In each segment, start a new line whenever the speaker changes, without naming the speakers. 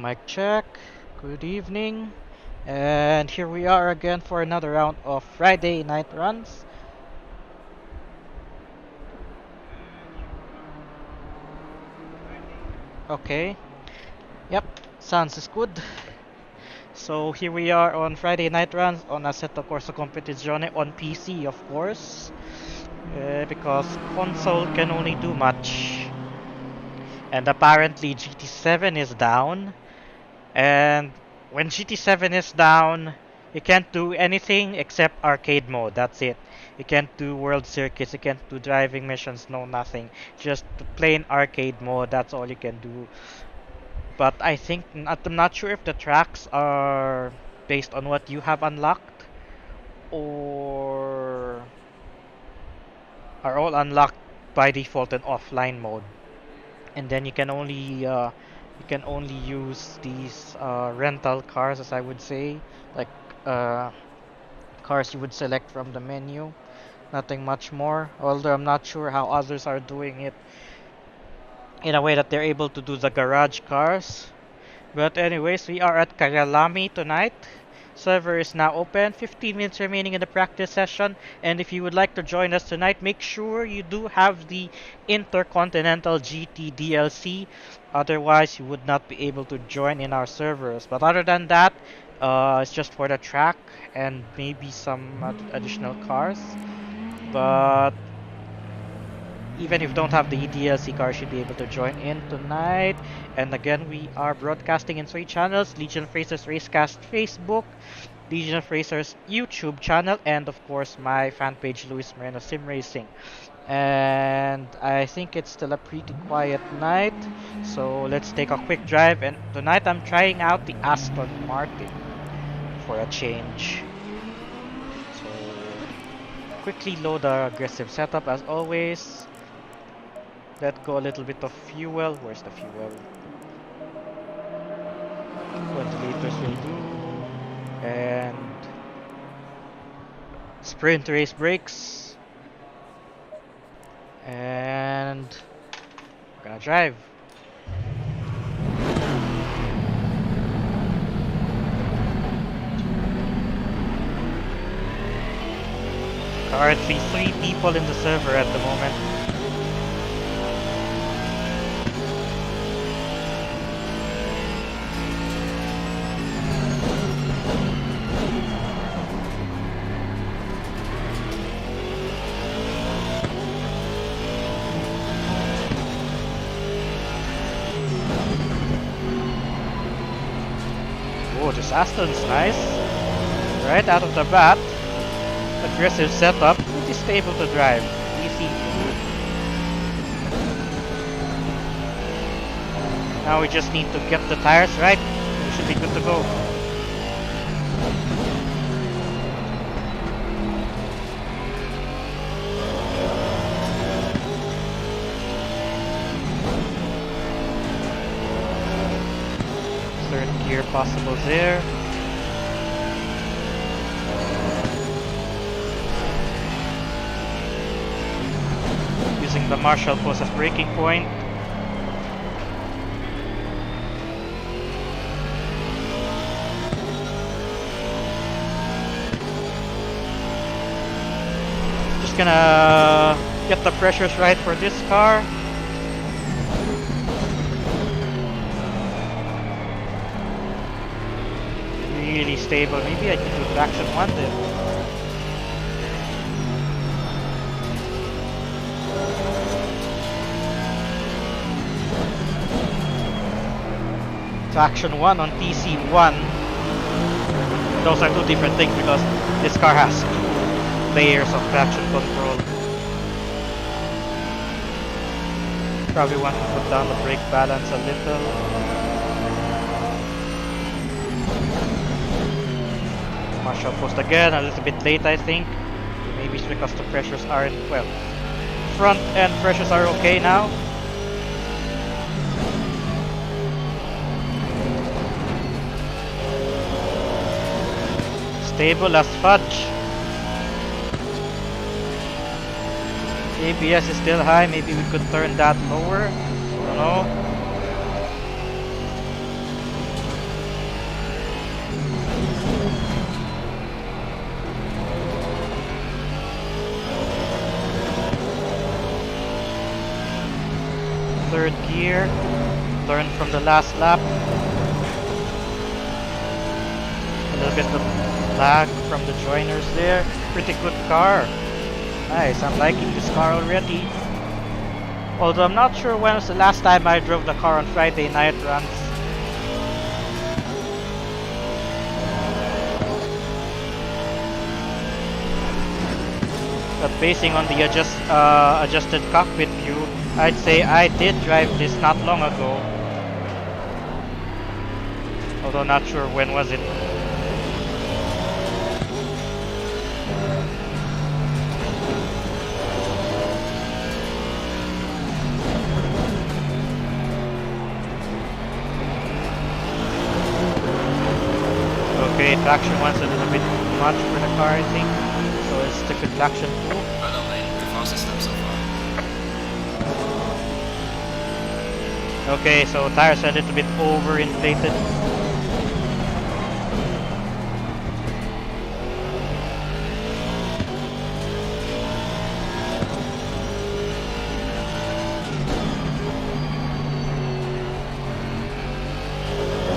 Mic check. Good evening. And here we are again for another round of Friday night runs. Okay. Yep. Sounds is good. So here we are on Friday night runs on Assetto Corsa Competizione on PC, of course. Because console can only do much. And apparently GT7 is down. And when GT7 is down, you can't do anything except arcade mode. That's it. You can't do world circuits, you can't do driving missions, no nothing. Just plain arcade mode, that's all you can do. But I'm not sure if the tracks are based on what you have unlocked or are all unlocked by default in offline mode. And then you can only use these rental cars, as I would say, like uh, cars you would select from the menu. Nothing much more. Although I'm not sure how others are doing it in a way that they're able to do the garage cars. But anyways, we are at Kyalami tonight. Server is now open. 15 minutes remaining in the practice session. And if you would like to join us tonight, make sure you do have the Intercontinental GT DLC. Otherwise, you would not be able to join in our servers. But other than that, it's just for the track and maybe some additional cars. But even if you don't have the DLC car, you should be able to join in tonight. And again, we are broadcasting in 3 channels: Legion of Racers Racecast Facebook, Legion of Racers YouTube channel, and of course my fan page, Luis Moreno Sim Racing. And I think it's still a pretty quiet night, so let's take a quick drive. And tonight I'm trying out the Aston Martin for a change. So quickly load the aggressive setup as always. Let go a little bit of fuel. Where's the fuel? 20 liters will do. And sprint race brakes. And we're gonna drive. Currently 3 people in the server at the moment. Oh, this Aston's nice. Right out of the bat. Aggressive setup. Pretty stable to drive. Easy. Now we just need to get the tires right. We should be good to go. Third gear possible there. Using the Marshall post as braking point. Just gonna get the pressures right for this car. Really stable. Maybe I can do traction 1 then. Traction 1 on TC1. Those are 2 different things because this car has 2 layers of traction control. Probably want to put down the brake balance a little. Marshall post again, a little bit late I think. Maybe it's because the pressures aren't, well, front end pressures are okay now. Stable as fudge. ABS is still high, maybe we could turn that lower. I don't know. third gear. Learn from the last lap. A little bit of lag from the joiners there. Pretty good car. Nice, I'm liking this car already. Although I'm not sure when was the last time I drove the car on Friday night runs. But basing on the adjusted cockpit view, I'd say I did drive this not long ago. Although not sure when was it. Okay, traction one's a little bit much for the car, I think. So let's stick with traction 2.
By the way, the fastest step so far.
Okay, so tires are a little bit overinflated.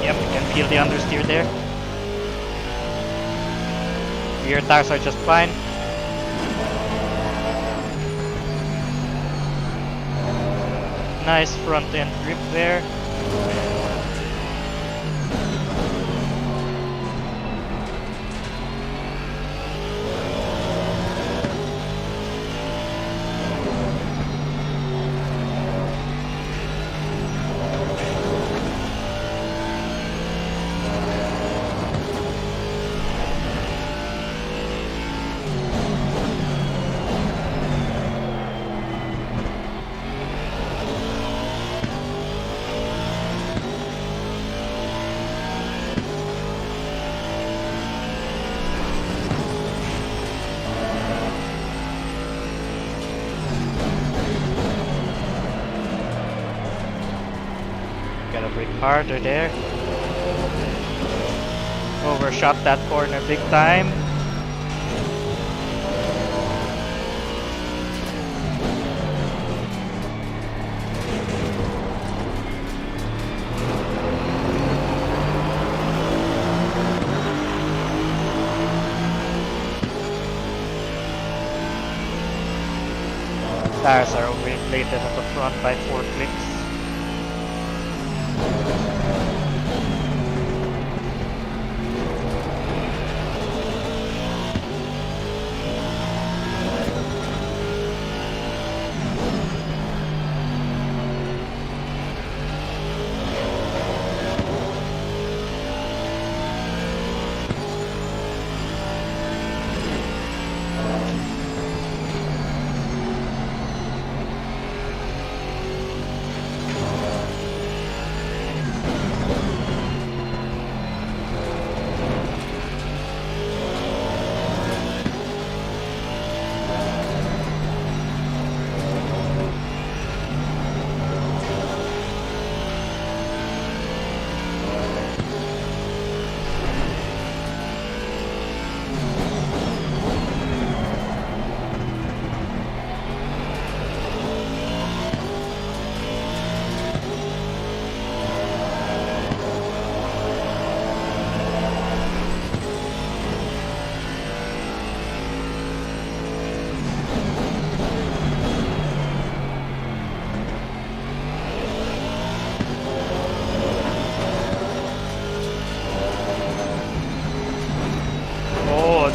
Yep, you can feel the understeer there. Rear tires are just fine. Nice front end grip there. Gotta brake harder there. Overshot that corner big time. Tires are overinflated at the front by 4 clicks.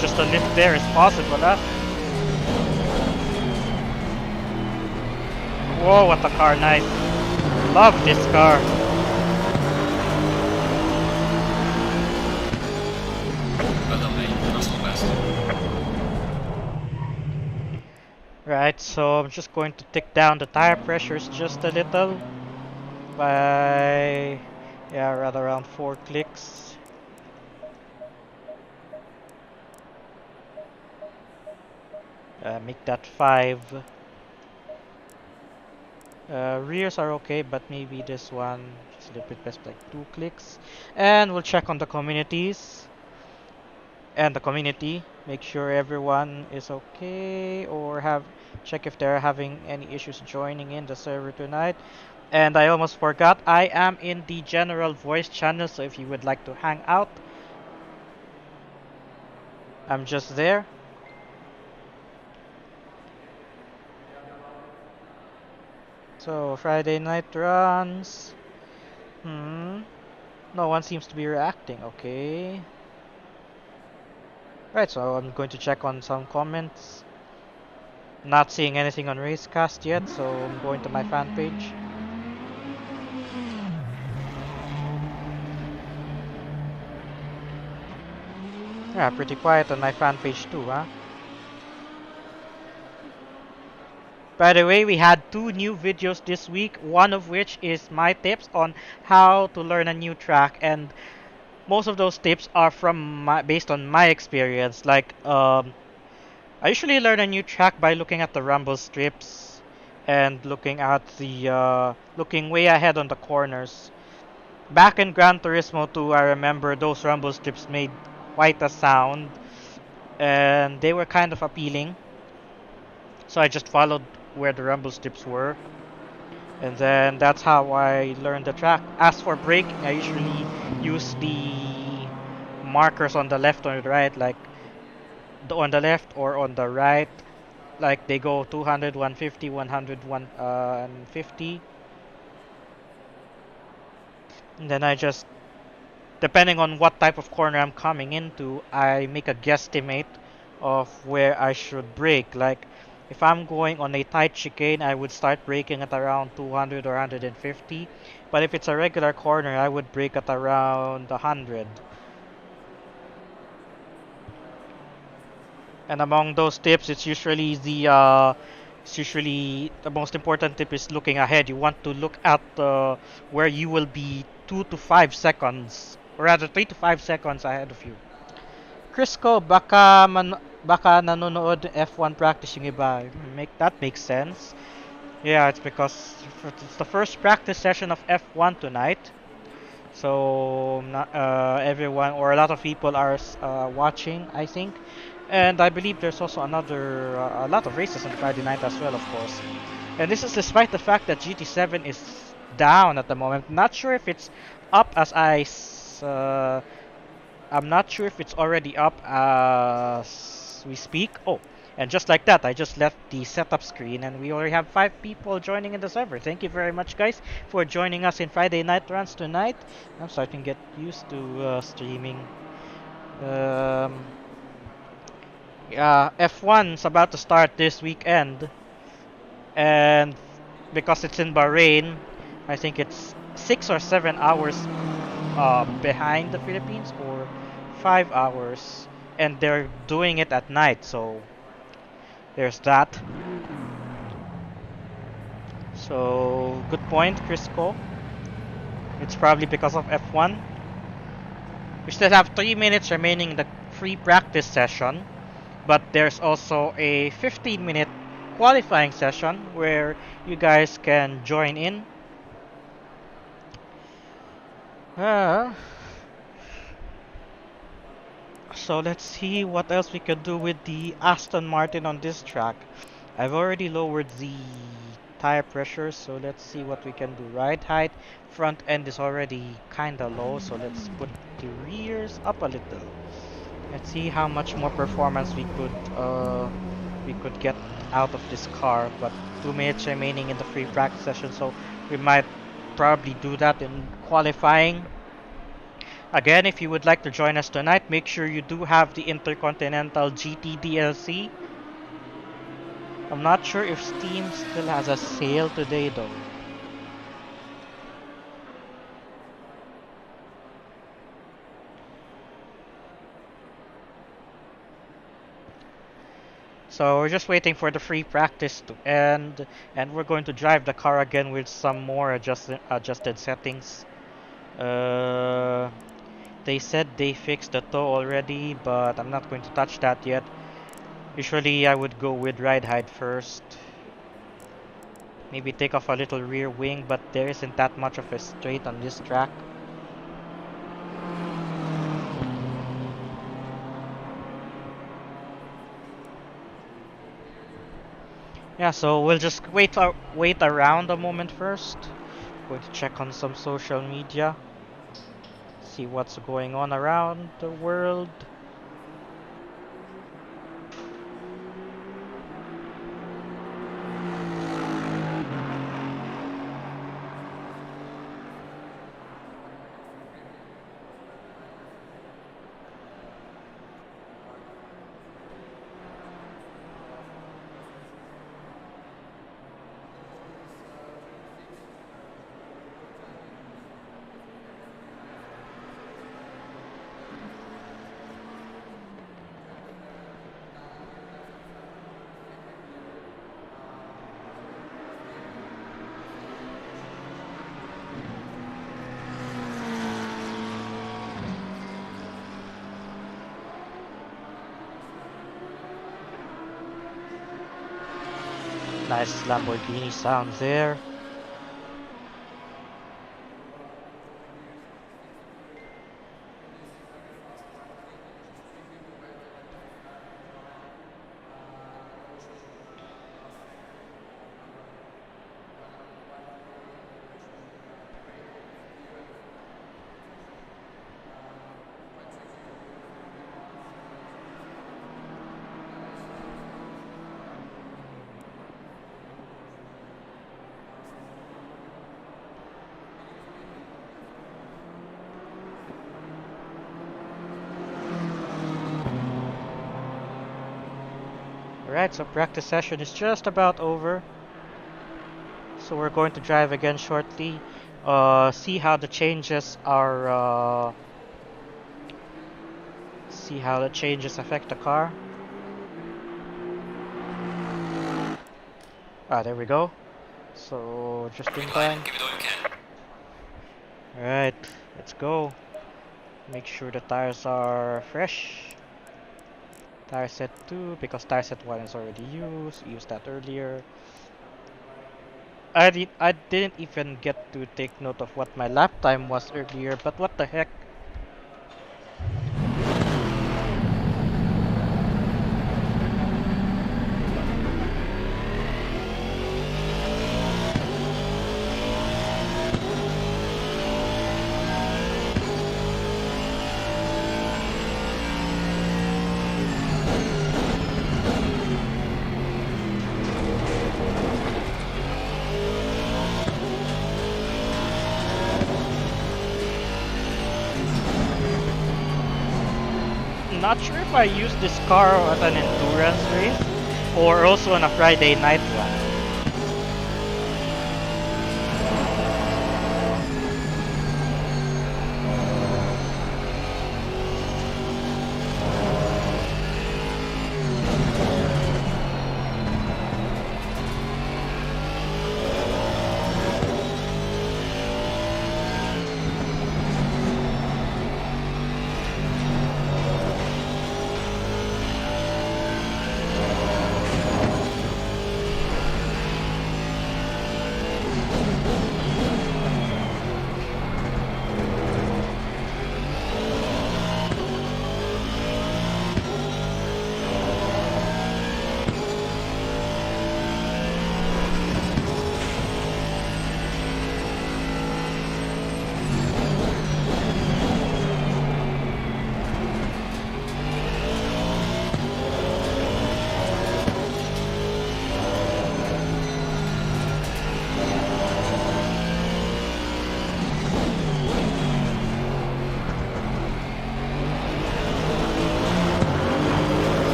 Just a lift there is possible, huh? Whoa, what a car, nice. Love this car. Right, so I'm just going to tick down the tire pressures just a little by, yeah, right around 4 clicks. Make that 5. Rears are okay, but maybe this one just a little bit best, like 2 clicks. And we'll check on the communities. And the community, make sure everyone is okay, or check if they're having any issues joining in the server tonight. And I almost forgot, I am in the general voice channel, so if you would like to hang out, I'm just there. So, Friday night runs. No one seems to be reacting, okay. Right, so I'm going to check on some comments. Not seeing anything on Racecast yet, so I'm going to my fan page. Yeah, pretty quiet on my fan page too, huh? By the way, we had 2 new videos this week, one of which is my tips on how to learn a new track, and most of those tips are based on my experience. Like, I usually learn a new track by looking at the rumble strips and looking way ahead on the corners. Back in Gran Turismo 2, I remember those rumble strips made quite a sound, and they were kind of appealing. So I just followed where the rumble strips were, and then that's how I learned the track. As for braking, I usually use the markers on the left or the right, like on the left or on the right. Like they go 200, 150, 100, 150. And then I just, depending on what type of corner I'm coming into, I make a guesstimate of where I should brake. Like if I'm going on a tight chicane, I would start braking at around 200 or 150. But if it's a regular corner, I would brake at around 100. And among those tips, it's usually the most important tip is looking ahead. You want to look at where you will be 2 to 5 seconds, or rather 3 to 5 seconds ahead of you. Crisco, baka nanonood F1 practice yung iba. That makes sense. Yeah, it's because it's the first practice session of F1 tonight. So not, everyone or a lot of people are watching, I think, and I believe there's also a lot of races on Friday night as well, of course. And this is despite the fact that GT7 is down at the moment. Not sure if it's up I'm not sure if it's already up as we speak. Oh, and just like that, I just left the setup screen and we already have 5 people joining in the server. Thank you very much, guys, for joining us in Friday Night Runs tonight. I'm starting to get used to streaming. Um, F1's about to start this weekend, and because it's in Bahrain, I think it's 6 or 7 hours behind the Philippines, or 5 hours, and they're doing it at night, so there's that. So good point, Crisco. It's probably because of F1. We still have 3 minutes remaining in the free practice session, but there's also a 15-minute qualifying session where you guys can join in. So let's see what else we can do with the Aston Martin on this track. I've already lowered the tire pressure, so let's see what we can do. Ride height, front end is already kinda low, so let's put the rears up a little. Let's see how much more performance we could get out of this car. But 2 minutes remaining in the free practice session, so we might probably do that in qualifying. Again, if you would like to join us tonight, make sure you do have the Intercontinental GT DLC. I'm not sure if Steam still has a sale today though. So we're just waiting for the free practice to end, and we're going to drive the car again with some more adjusted settings. They said they fixed the toe already, but I'm not going to touch that yet. Usually I would go with ride height first. Maybe take off a little rear wing, but there isn't that much of a straight on this track. Yeah, so we'll just wait around a moment first. Going to check on some social media, see what's going on around the world. Nice Lamborghini sound there. Alright, so practice session is just about over. So we're going to drive again shortly. See how the changes are. See how the changes affect the car. Ah, there we go. So just in time.
Give it all you can.
Alright, let's go. Make sure the tires are fresh. Tire set 2 because tire set 1 is already used. Used that earlier. I didn't even get to take note of what my lap time was earlier, but what the heck? Not sure if I use this car as an endurance race or also on a Friday night one.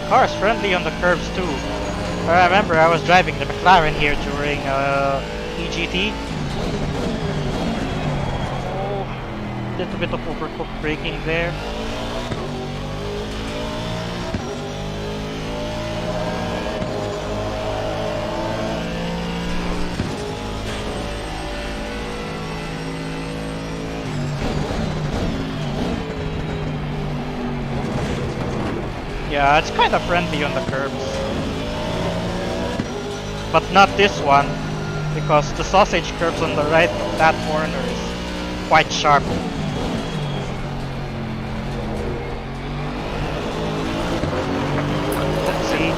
car is friendly on the curves too. I remember I was driving the McLaren here during EGT. Oh, little bit of overcooked braking there. Yeah, it's kind of friendly on the curbs. But not this one, because the sausage curbs on the right of that corner is quite sharp. Oopsie.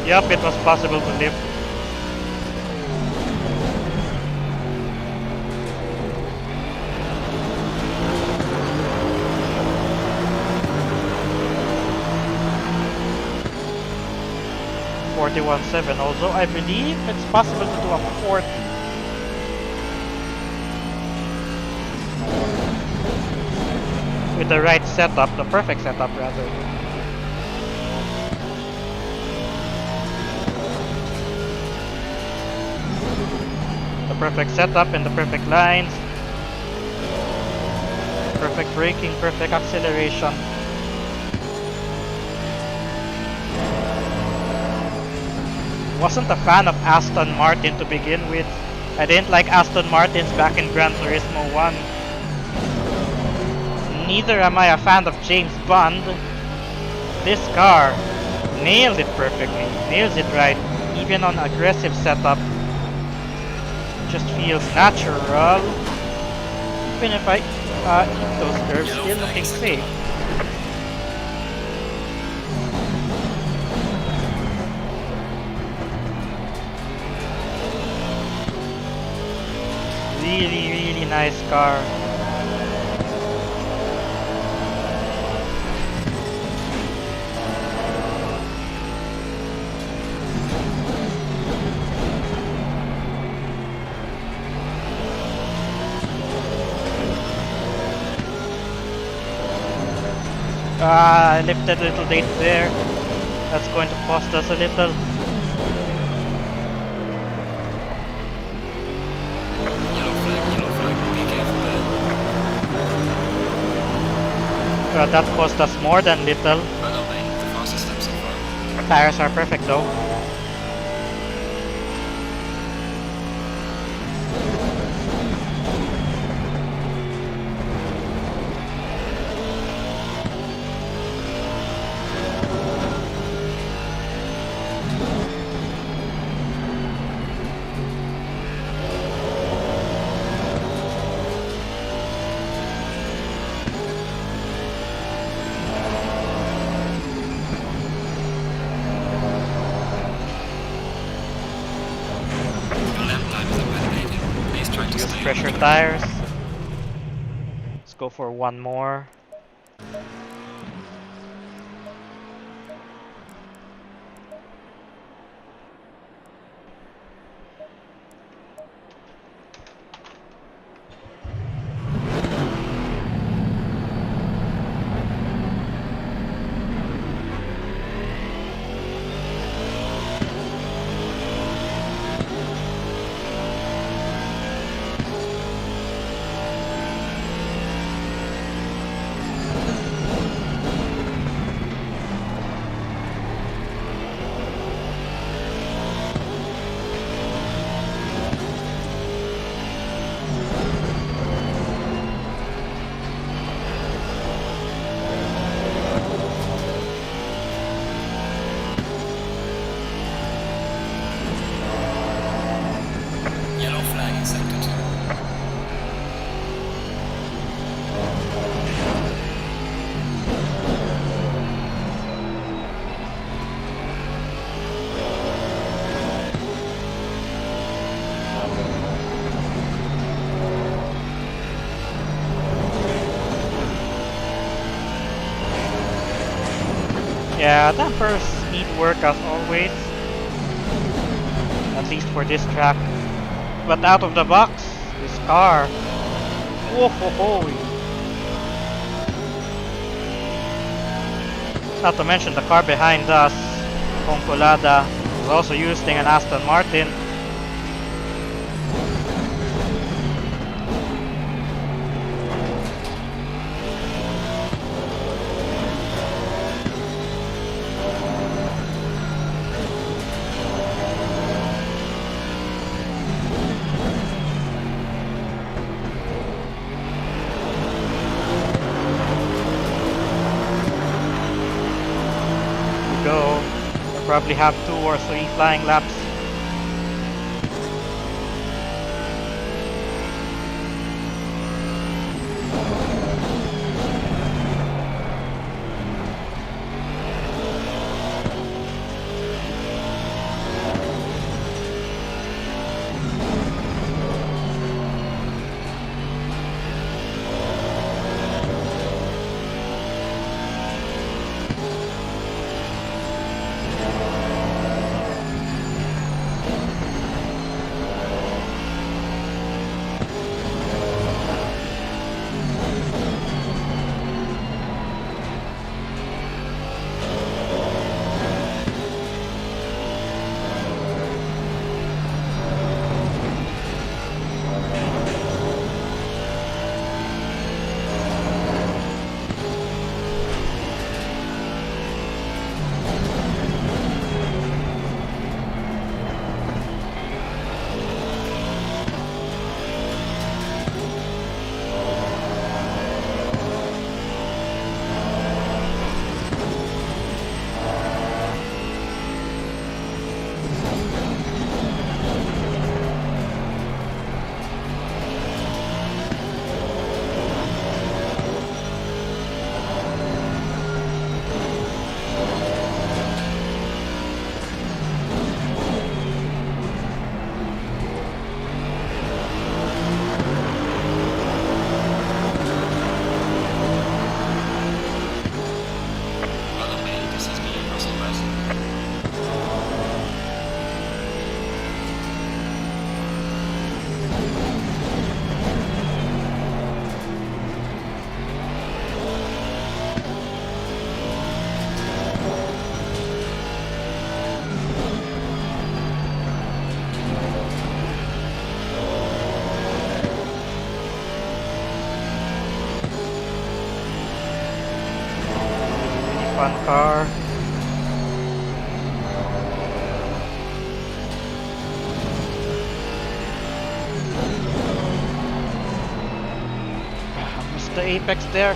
Yup, it was possible to live. .41.7 also, I believe it's possible to do a 40. With the right setup, the perfect setup rather. The perfect setup and the perfect lines. Perfect braking, perfect acceleration. Wasn't a fan of Aston Martin to begin with. I didn't like Aston Martins back in Gran Turismo 1. Neither am I a fan of James Bond. This car nailed it perfectly, nails it right, even on aggressive setup. Just feels natural. Even if I eat those curves, still looking safe. Really, really nice car. I lifted a little late there. That's going to cost us a little.
Yellow flag, be careful there.
That cost us more than little.
I don't think the fastest lap so far.
Tires are perfect though. Pressure tires. Let's go for one more. Yeah, dampers need work as always, at least for this track. But out of the box, this car. Whoa ho ho! Not to mention the car behind us, Concolada, is also using an Aston Martin. Go. We'll probably have 2 or 3 flying laps. Fun car. Missed the apex there.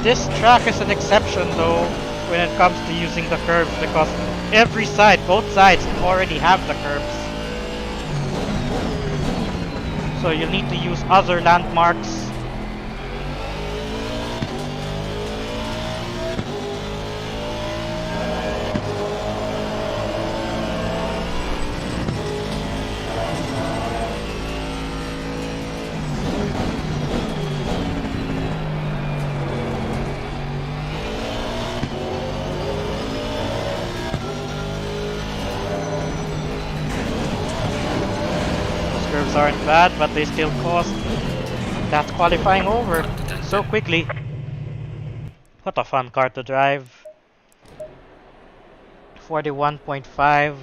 This track is an exception though when it comes to using the curbs because every side, both sides already have the curbs. So you'll need to use other landmarks. Curves aren't bad, but they still cost that qualifying over so quickly. What a fun car to drive. 41.5.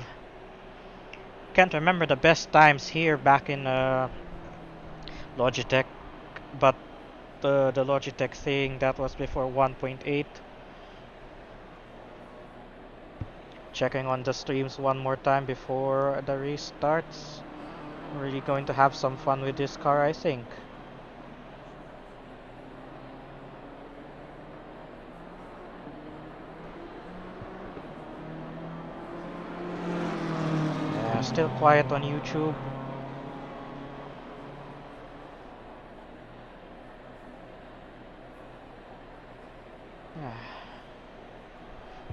Can't remember the best times here back in Logitech, but the Logitech thing that was before 1.8. Checking on the streams one more time before the race starts. I'm really going to have some fun with this car, I think. Yeah, still quiet on YouTube.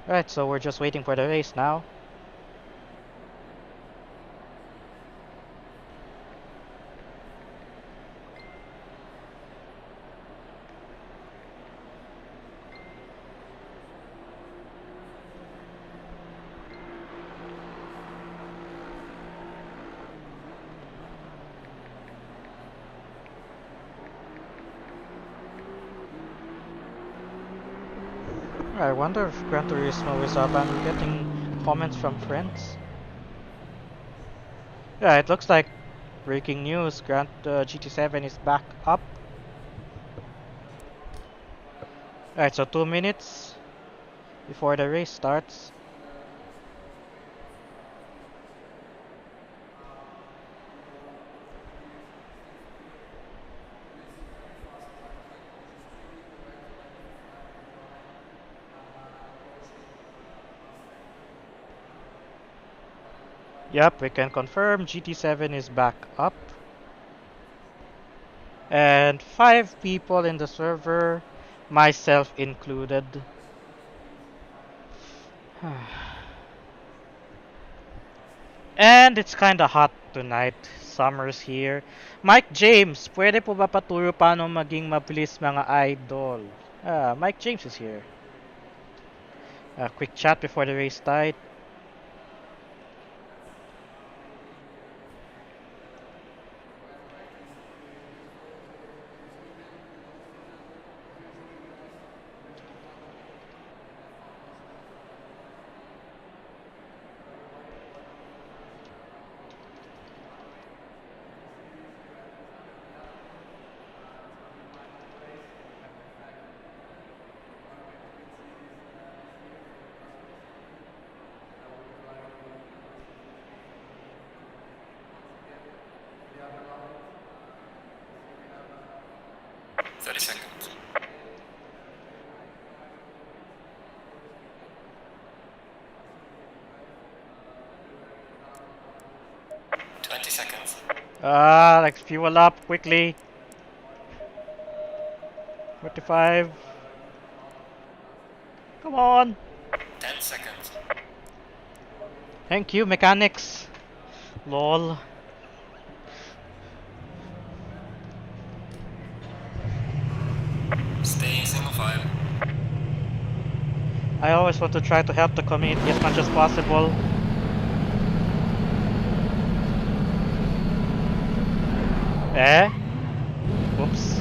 Right, so we're just waiting for the race now. I wonder if Gran Turismo is up. I'm getting comments from friends. Yeah, it looks like breaking news. GT7 is back up. Alright, so 2 minutes before the race starts. Yep, we can confirm GT7 is back up. And 5 people in the server, myself included. And it's kinda hot tonight. Summer's here. Mike James, pwede po ba paturo paano maging mabilis mga idol? Mike James is here. Quick chat before the race start.
Seconds. 20 seconds.
Let's fuel up quickly. 45. Come on.
10 seconds.
Thank you, mechanics. Lol.
Stay in single file.
I always want to try to help the community as much as possible. Oops.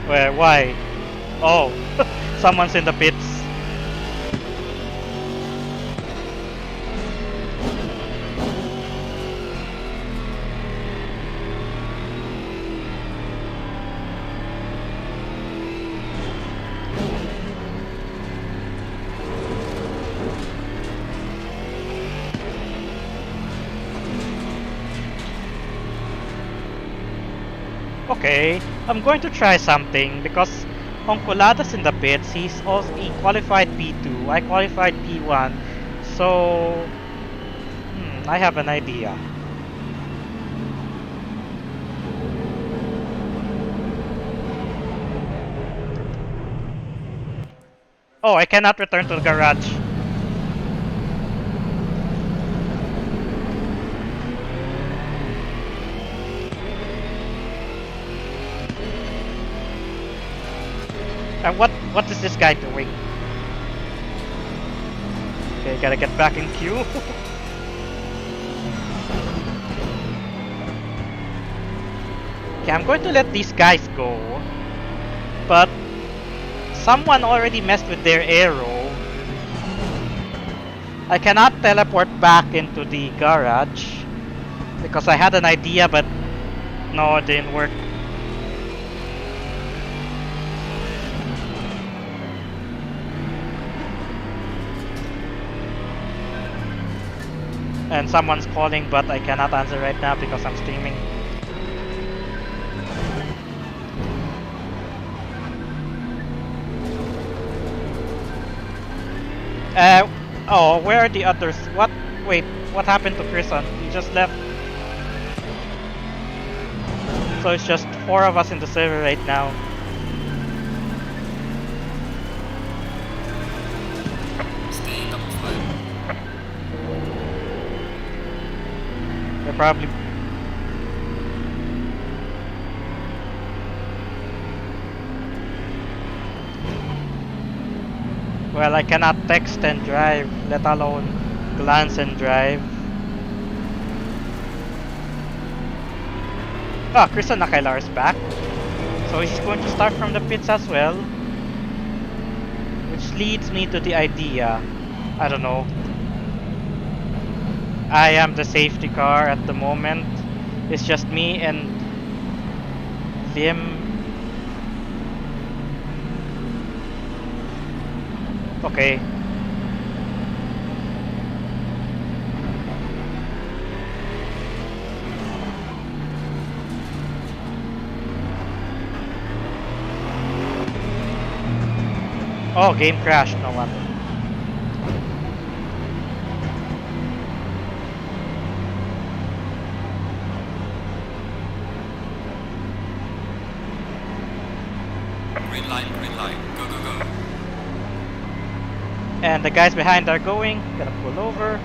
Where? Why? Oh, someone's in the pits. Okay, I'm going to try something because Oncolada's in the pits. He qualified P2. I qualified P1. So I have an idea. Oh, I cannot return to the garage. And what is this guy doing? Okay, gotta get back in queue. Okay, I'm going to let these guys go. But someone already messed with their arrow. I cannot teleport back into the garage because I had an idea, but no, it didn't work. And someone's calling, but I cannot answer right now because I'm streaming. Oh, where are the others? What? Wait, what happened to Chrison? He just left. So it's just 4 of us in the server right now.
Staying up 5.
They're probably... Well, I cannot text and drive, let alone glance and drive. Ah, Kristen Nakailar is back. So he's going to start from the pits as well. Which leads me to the idea. I don't know. I am the safety car at the moment. It's just me and Lim. Okay. Oh, game crashed, no wonder.
Green light, go, go, go.
And the guys behind are going. Gotta pull over.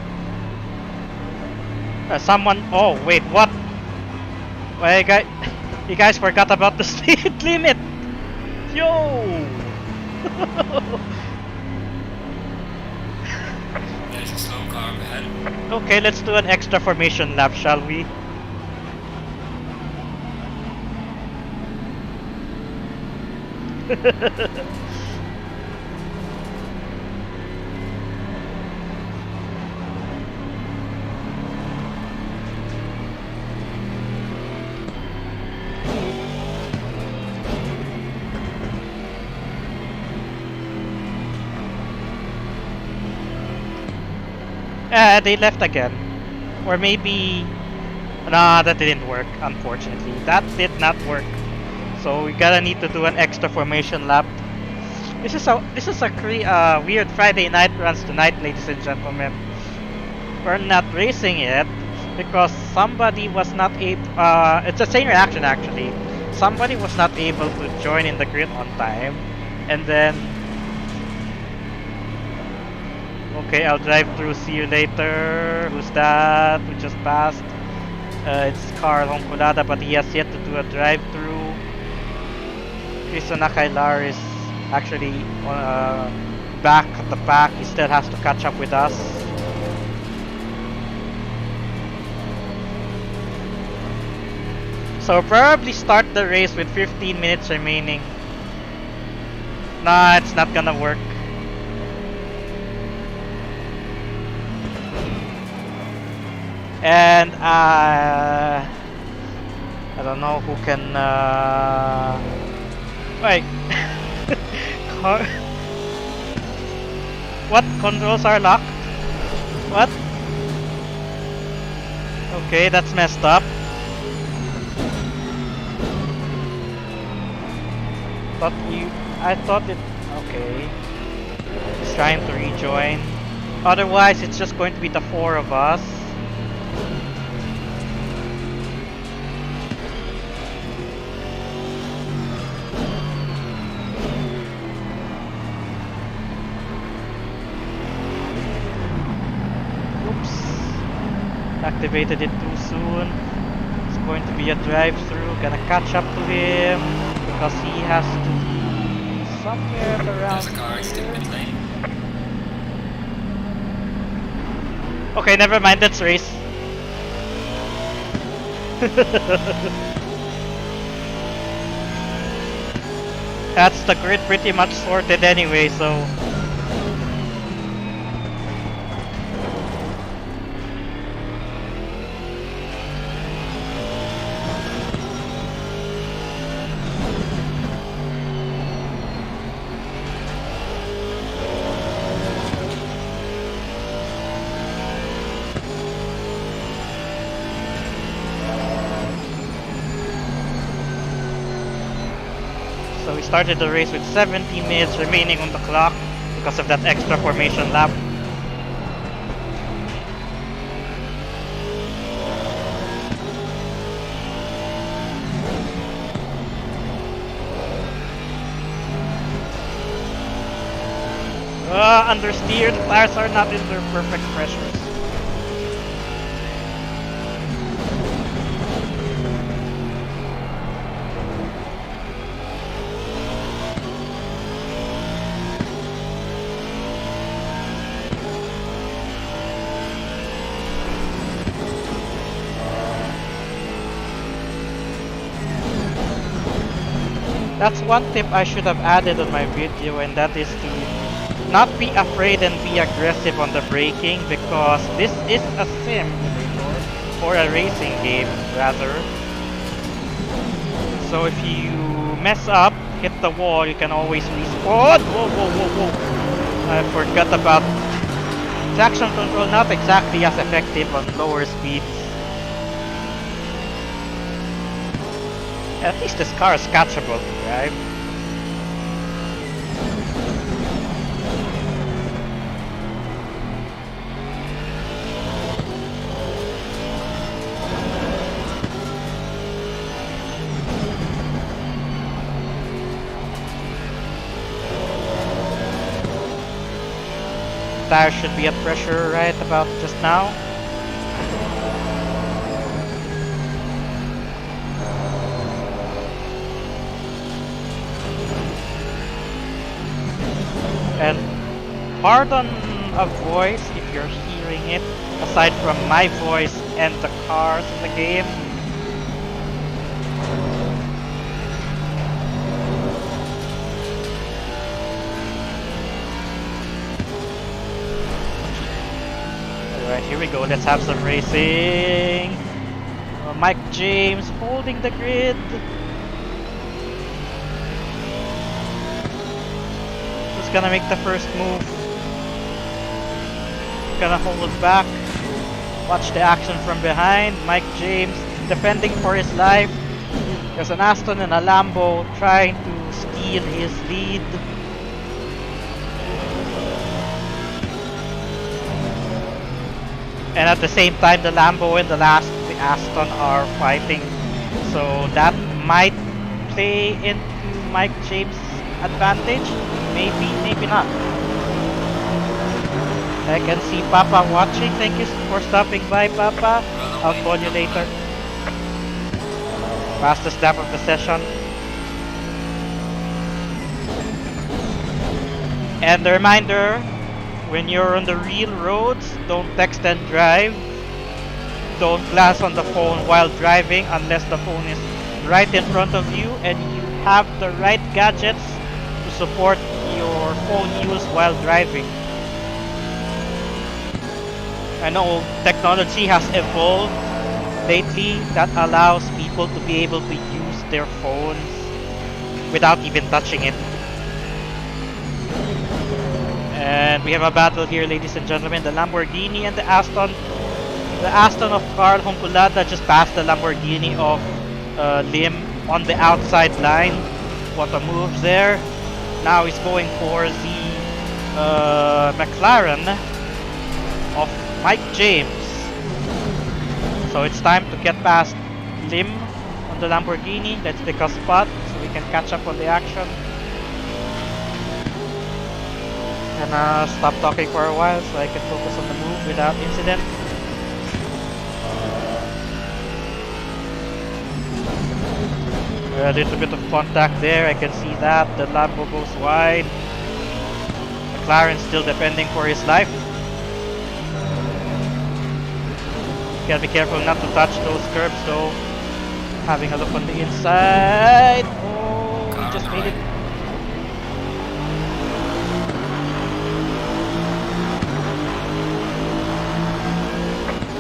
Someone. Oh, wait, what? Well, you guys forgot about the speed limit. Yo!
There's a slow car up ahead.
Okay, let's do an extra formation lap, shall we? They left again. Or maybe... Nah, that didn't work, unfortunately. That did not work. So we gotta need to do an extra formation lap. This is a weird Friday night runs tonight, ladies and gentlemen. We're not racing yet because somebody was not able... it's the same reaction actually. Somebody was not able to join in the grid on time. And then... Okay, I'll drive through, see you later. Who's that? We just passed. It's Carl Honkulada, but he has yet to do a drive-through. Cristo Nakailar is actually back at the pack. He still has to catch up with us. So probably start the race with 15 minutes remaining. Nah, it's not gonna work. And I don't know who can wait. What? Controls are locked? What? Okay, that's messed up. Thought you... I thought it... Okay. He's trying to rejoin. Otherwise, it's just going to be the four of us. Oops. Activated it too soon. It's going to be a drive-through. Gonna catch up to him because he has to be somewhere around
There's a car exiting pit lane.
Okay, never mind. Let's race. That's the grid pretty much sorted anyway, so... So we started the race with 17 minutes remaining on the clock because of that extra formation lap. Understeer, the tires are not in their perfect pressures. That's one tip I should have added on my video, and that is to not be afraid and be aggressive on the braking, because this is a simulator, or a racing game rather. So if you mess up, hit the wall, you can always respawn. Whoa, whoa, whoa, whoa. I forgot about traction control, not exactly as effective on lower speeds. At least this car is catchable to drive. Tire should be at pressure right about just now. And pardon a voice if you're hearing it, aside from my voice and the cars in the game. Alright, here we go, let's have some racing. Mike James holding the grid. Gonna make the first move. Gonna hold back. Watch the action from behind. Mike James defending for his life. There's an Aston and a Lambo trying to steal his lead. And at the same time, the Lambo and the Aston are fighting. So that might play into Mike James' advantage. Maybe, maybe not. I can see Papa watching. Thank you for stopping by, Papa. I'll call you later. Fastest lap of the session. And a reminder, when you're on the real roads, don't text and drive. Don't glance on the phone while driving unless the phone is right in front of you and you have the right gadgets to support your phone use while driving. I know technology has evolved lately that allows people to be able to use their phones without even touching it. And we have a battle here, ladies and gentlemen. The Lamborghini and the Aston. The Aston of Carl Honkulada just passed the Limb on the outside line. What a move there. Now he's going for the McLaren of Mike James. So it's time to get past Lim on the Lamborghini. Let's pick a spot so we can catch up on the action. And stop talking for a while so I can focus on the move without incident. A little bit of contact there, I can see that. The Lambo goes wide. McLaren still defending for his life. Gotta be careful not to touch those curbs though. Having a look on the inside. Oh, he just made it.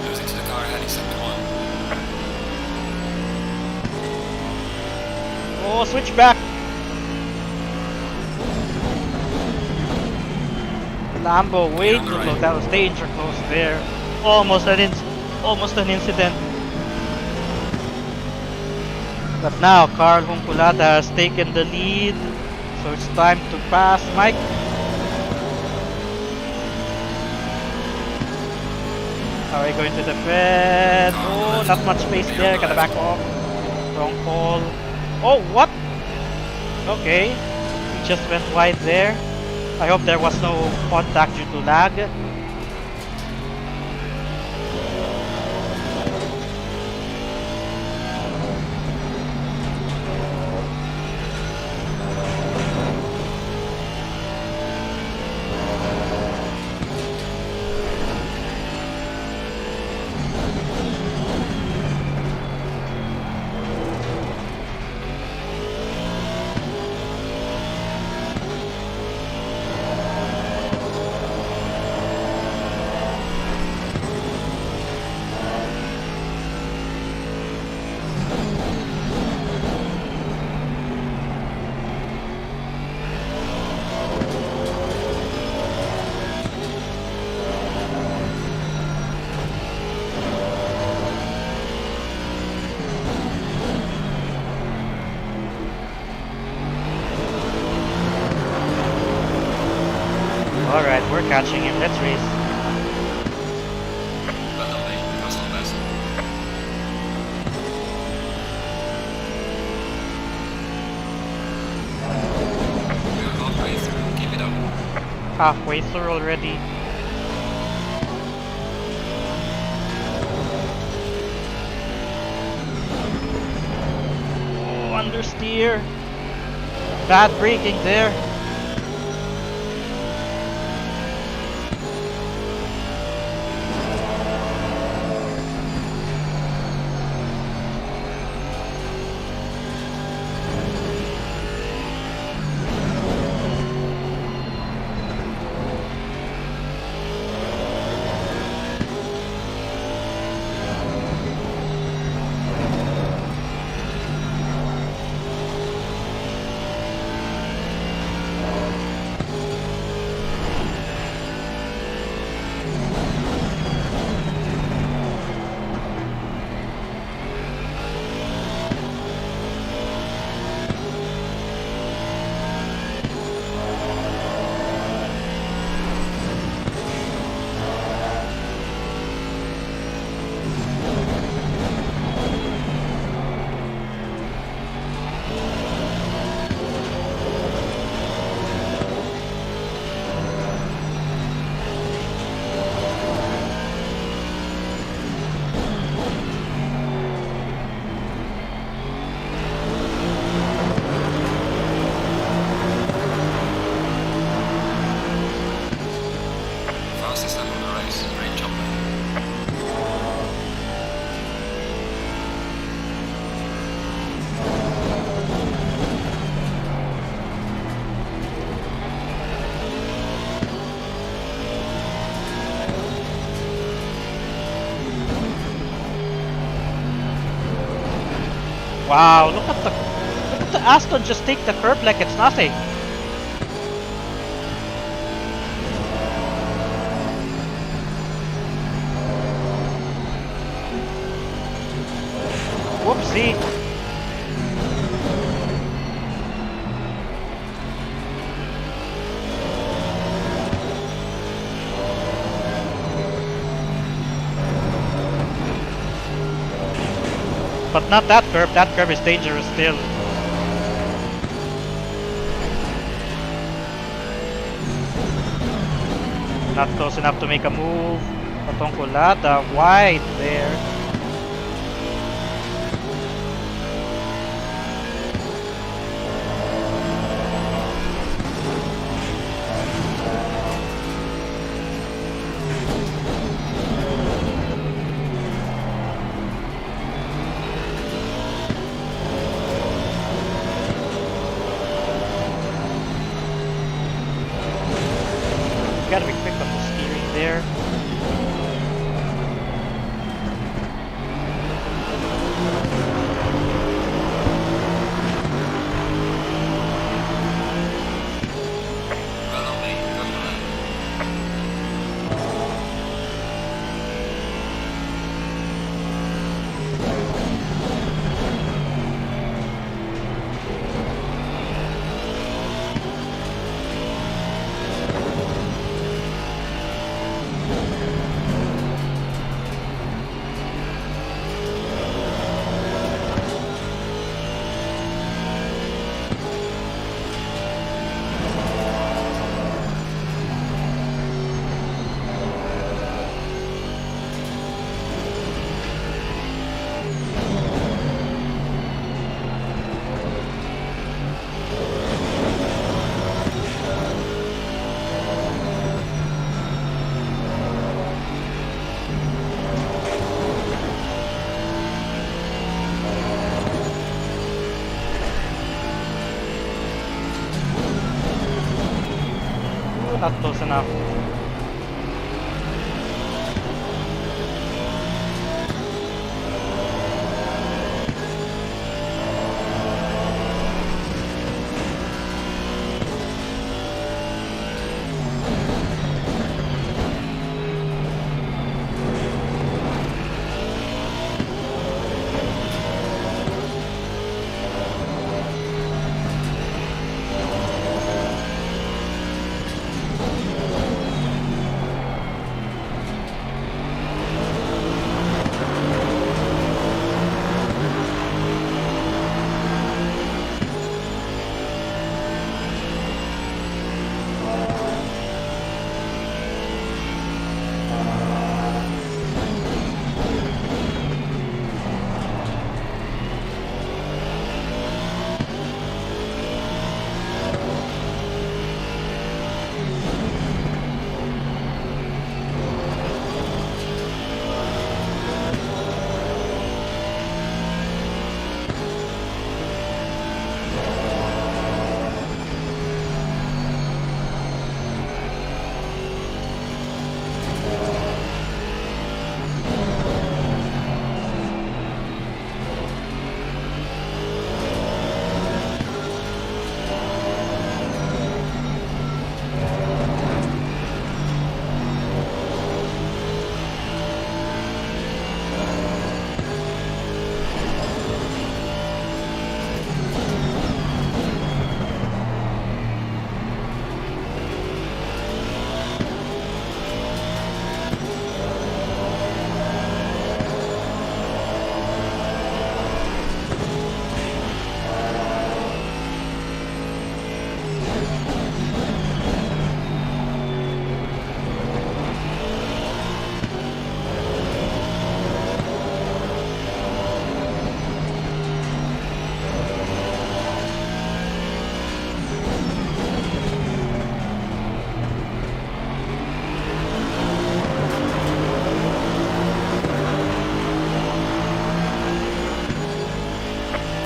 Losing to the car heading sector 1.
Oh, switch back. Lambo way too close. That was danger close there. Almost an incident. But now Carl Hunkulata has taken the lead. So it's time to pass Mike. How are you going to defend? Oh, not much space there. Gotta back off. Wrong call. Oh, what? Okay. He just went wide there. I hope there was no contact due to lag. Alright, we're catching him. Let's race.
Well done, mate. That's not best. We're halfway through. Keep it up.
Halfway through already. Oh, understeer. Bad braking there.
Fastest lap of the race. Great job, mate.
Wow, look at the Aston just take the curb like it's nothing. Whoopsie. But not that curve. That curve is dangerous still. Not close enough to make a move. Patongkulada wide there. Gotta be quick on the steering there.
Run on me, run on me.
Not close enough.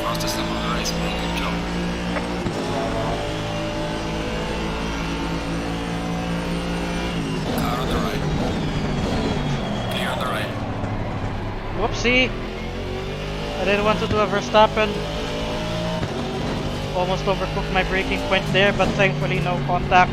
Fastest lap of the race, man. Good job. Car on the right. Clear on the right.
Whoopsie! I didn't want to do a Verstappen. Almost overcooked my braking point there, but thankfully no contact.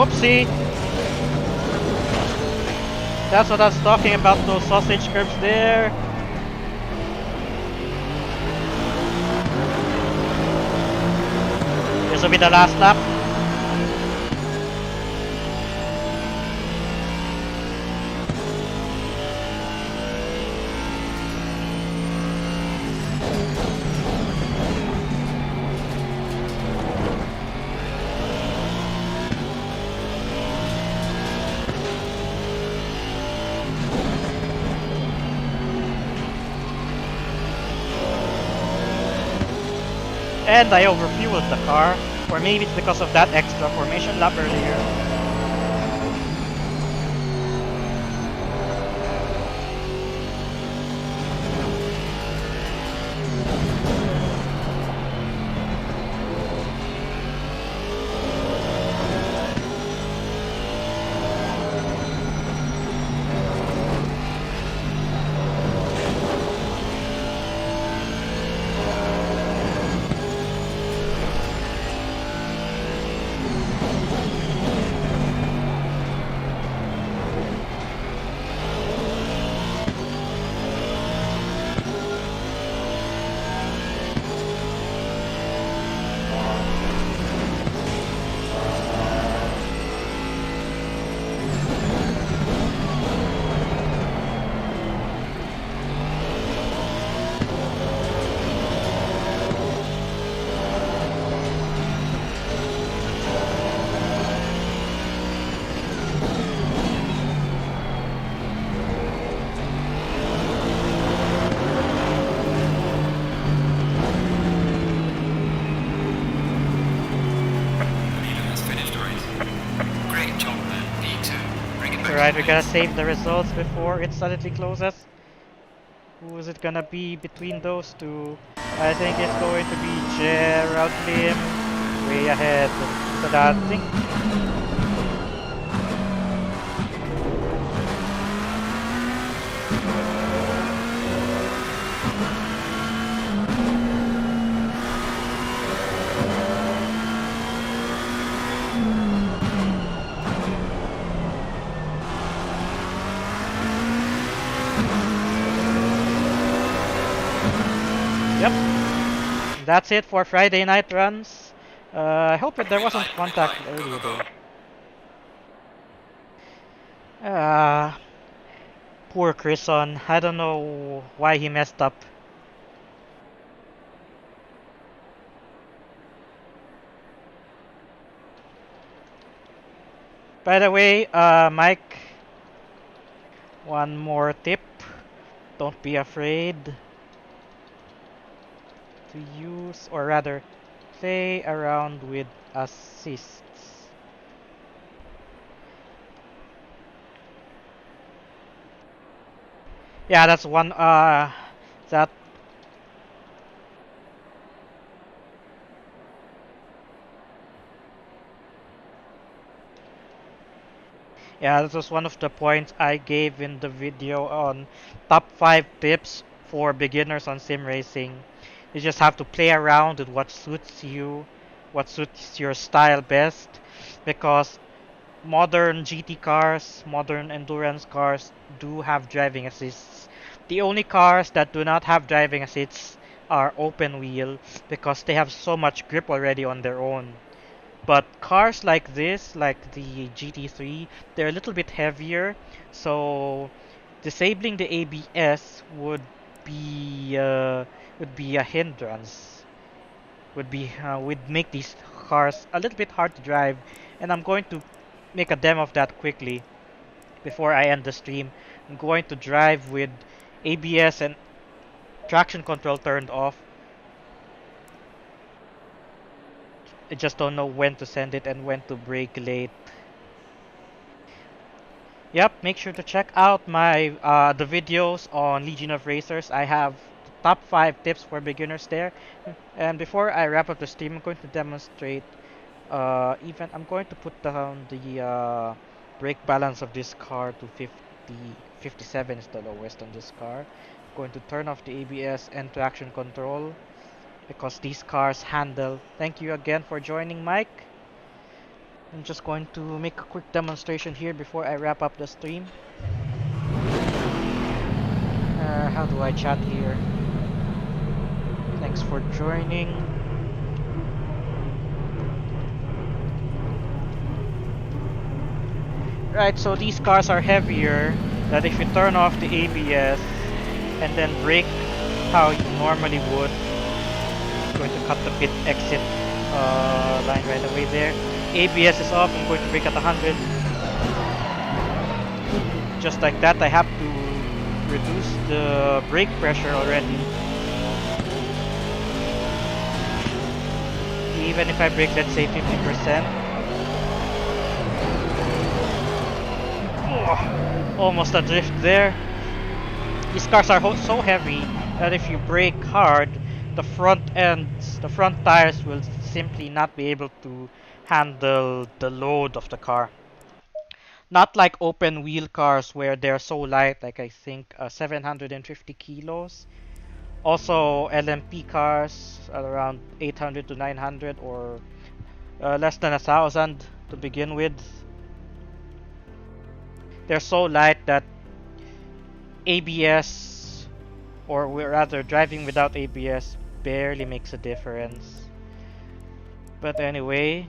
Whoopsie! That's what I was talking about, those sausage curbs there. This will be the last lap. And I overfueled the car, or maybe it's because of that extra formation lap earlier. Alright, we gotta save the results before it suddenly closes. Who is it gonna be between those two? I think it's going to be Gerald Lim way ahead. So that thing. Yep. That's it for Friday night runs. I hope that there wasn't contact earlier though. Poor Chrison. I don't know why he messed up. By the way, Mike, one more tip. Don't be afraid to use, or rather, play around with assists. Yeah, that's one, that, yeah, that was one of the points I gave in the video on top 5 tips for beginners on sim racing. You just have to play around with what suits you, what suits your style best, because modern GT cars, modern endurance cars do have driving assists. The only cars that do not have driving assists are open wheel because they have so much grip already on their own. But cars like this, like the GT3, they're a little bit heavier, so disabling the ABS would be a hindrance. Would make these cars a little bit hard to drive, and I'm going to make a demo of that quickly before I end the stream. I'm going to drive with ABS and traction control turned off. I just don't know when to send it and when to brake late. Yep, make sure to check out my the videos on Legion of Racers. I have the top 5 tips for beginners there. And before I wrap up the stream, I'm going to demonstrate even I'm going to put down the brake balance of this car to 50. 57 is the lowest on this car. I'm going to turn off the ABS and traction control because these cars handle. Thank you again for joining, Mike. I'm just going to make a quick demonstration here before I wrap up the stream. How do I chat here? Thanks for joining. Right, so these cars are heavier, that if you turn off the ABS and then brake how you normally would, I'm going to cut the pit exit line right away there. ABS is off, I'm going to brake at 100. Just like that, I have to reduce the brake pressure already. Even if I brake, let's say 50%. Oh, almost a drift there. These cars are so heavy that if you brake hard, the front tires will simply not be able to handle the load of the car. Not like open wheel cars where they're so light, like I think 750 kilos. Also, LMP cars are around 800 to 900 or less than 1,000 to begin with. They're so light that ABS, or rather driving without ABS, barely makes a difference. But anyway,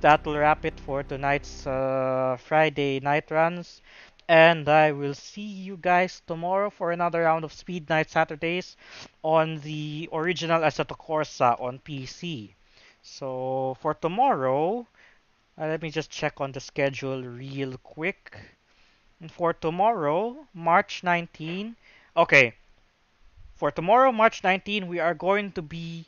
that will wrap it for tonight's Friday night runs. And I will see you guys tomorrow for another round of Speed Night Saturdays on the original Assetto Corsa on PC. So for tomorrow, let me just check on the schedule real quick. And for tomorrow, March 19, okay, for tomorrow, March 19, we are going to be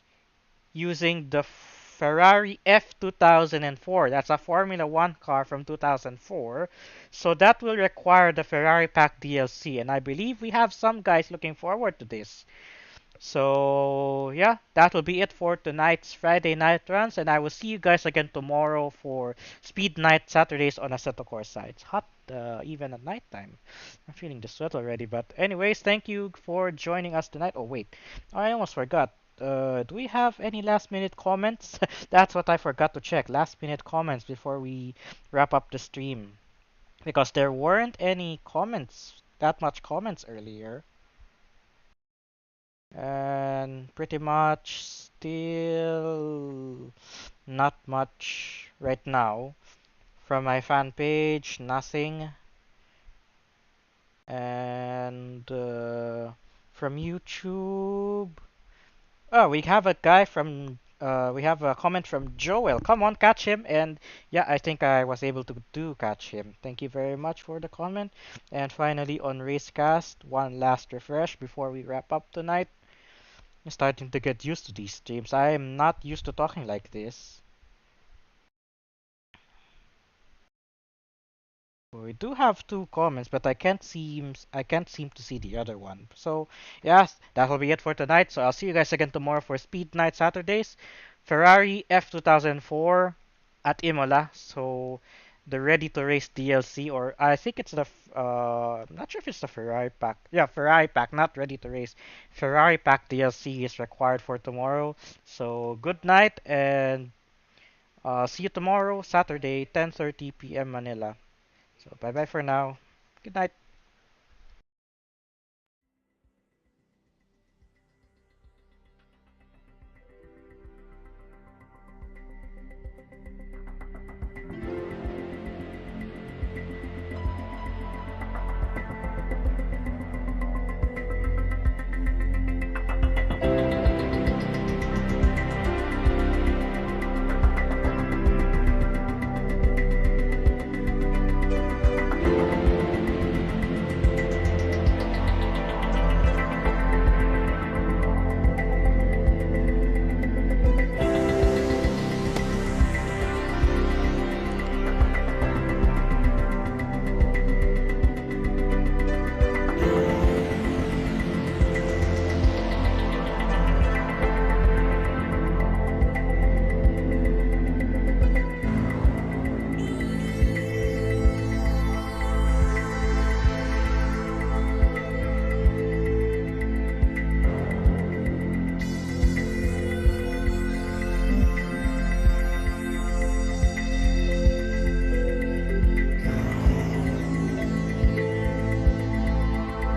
using the Ferrari F2004. That's a Formula 1 car from 2004. So that will require the Ferrari Pack DLC. And I believe we have some guys looking forward to this. So yeah, that will be it for tonight's Friday night runs, and I will see you guys again tomorrow for Speed Night Saturdays on Assetto Corsa. It's hot even at nighttime. I'm feeling the sweat already, but anyways, thank you for joining us tonight. Oh wait, I almost forgot. Do we have any last minute comments? That's what I forgot to check. Last minute comments before we wrap up the stream. Because there weren't any comments, that much comments earlier. And pretty much still not much right now. From my fan page, nothing. And from YouTube, oh, we have a guy from we have a comment from Joel. Come on, catch him. And yeah, I think I was able to do catch him. Thank you very much for the comment. And finally on Racecast, one last refresh before we wrap up tonight. I'm starting to get used to these streams. I am not used to talking like this. We do have two comments, but I can't seem to see the other one. So yes, that will be it for tonight. So I'll see you guys again tomorrow for Speed Night Saturdays. Ferrari F2004 at Imola. So the Ready to Race DLC, or I think it's the I'm not sure if it's the Ferrari pack. Yeah, Ferrari pack, not Ready to Race. Ferrari pack DLC is required for tomorrow. So good night and see you tomorrow, Saturday, 10:30 p.m. Manila. So bye bye for now. Good night.